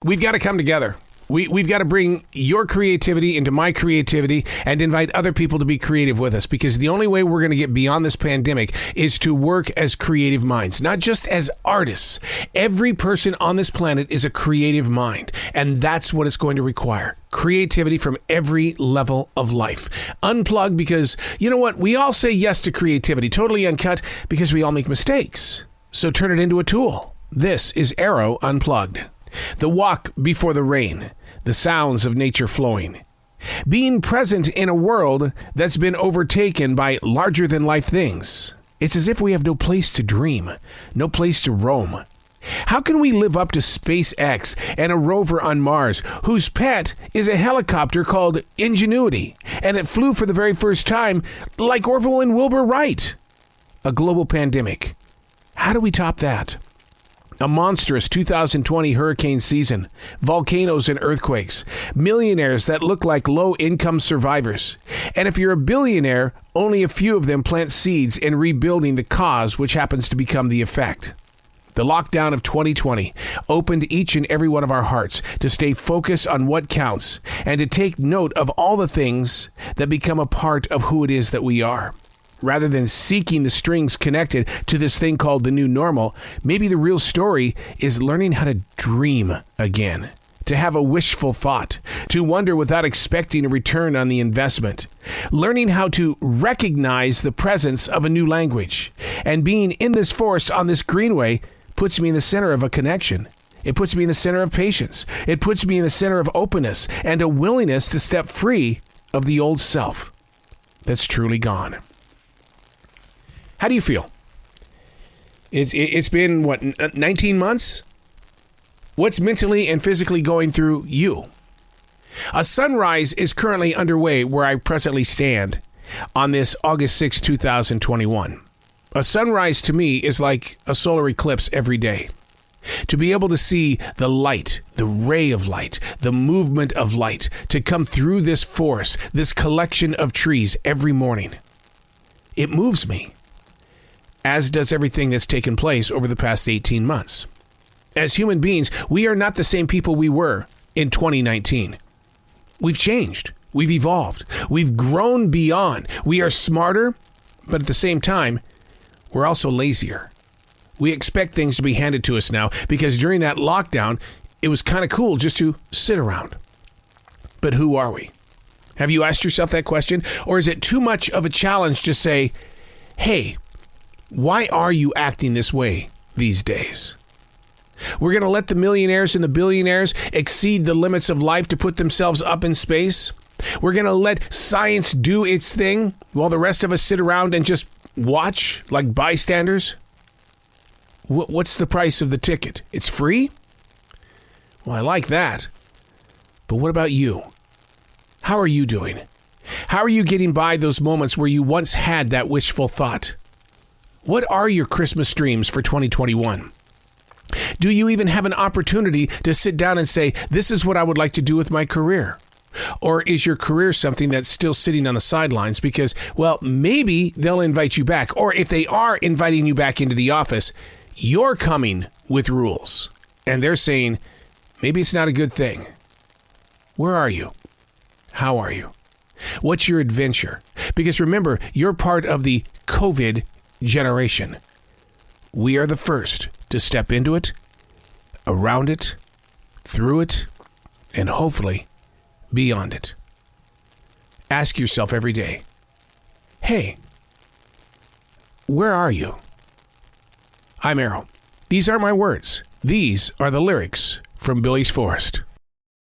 We've got to come together. We've got to bring your creativity into my creativity and invite other people to be creative with us, because the only way we're going to get beyond this pandemic is to work as creative minds, not just as artists. Every person on this planet is a creative mind, and that's what it's going to require. Creativity from every level of life. Unplugged, because you know what? We all say yes to creativity. Totally Uncut, because we all make mistakes. So turn it into a tool. This is Arroe Unplugged. The walk before the rain. The sounds of nature flowing. Being present in a world that's been overtaken by larger-than-life things. It's as if we have no place to dream, no place to roam. How can we live up to SpaceX and a rover on Mars, whose pet is a helicopter called Ingenuity, and it flew for the very first time like Orville and Wilbur Wright? A global pandemic. How do we top that? A monstrous 2020 hurricane season, volcanoes and earthquakes, millionaires that look like low-income survivors. And if you're a billionaire, only a few of them plant seeds in rebuilding the cause, which happens to become the effect. The lockdown of 2020 opened each and every one of our hearts to stay focused on what counts and to take note of all the things that become a part of who it is that we are. Rather than seeking the strings connected to this thing called the new normal, maybe the real story is learning how to dream again, to have a wishful thought, to wonder without expecting a return on the investment, learning how to recognize the presence of a new language. And being in this forest on this greenway puts me in the center of a connection. It puts me in the center of patience. It puts me in the center of openness and a willingness to step free of the old self that's truly gone. How do you feel? It's been, 19 months? What's mentally and physically going through you? A sunrise is currently underway where I presently stand on this August 6, 2021. A sunrise to me is like a solar eclipse every day. To be able to see the light, the ray of light, the movement of light, to come through this forest, this collection of trees every morning. It moves me, as does everything that's taken place over the past 18 months. As human beings, we are not the same people we were in 2019. We've changed. We've evolved. We've grown beyond. We are smarter, but at the same time, we're also lazier. We expect things to be handed to us now because during that lockdown, it was kind of cool just to sit around. But who are we? Have you asked yourself that question? Or is it too much of a challenge to say, hey, why are you acting this way these days? We're going to let the millionaires and the billionaires exceed the limits of life to put themselves up in space. We're going to let science do its thing while the rest of us sit around and just watch like bystanders. What's the price of the ticket? It's free? Well, I like that. But what about you? How are you doing? How are you getting by those moments where you once had that wishful thought? What are your Christmas dreams for 2021? Do you even have an opportunity to sit down and say, this is what I would like to do with my career? Or is your career something that's still sitting on the sidelines because, well, maybe they'll invite you back. Or if they are inviting you back into the office, you're coming with rules. And they're saying, maybe it's not a good thing. Where are you? How are you? What's your adventure? Because remember, you're part of the COVID generation. We are the first to step into it, around it, through it, and hopefully beyond it. Ask yourself every day, hey, where are you? I'm Arroe. These are my words. These are the lyrics from Billy's Forest.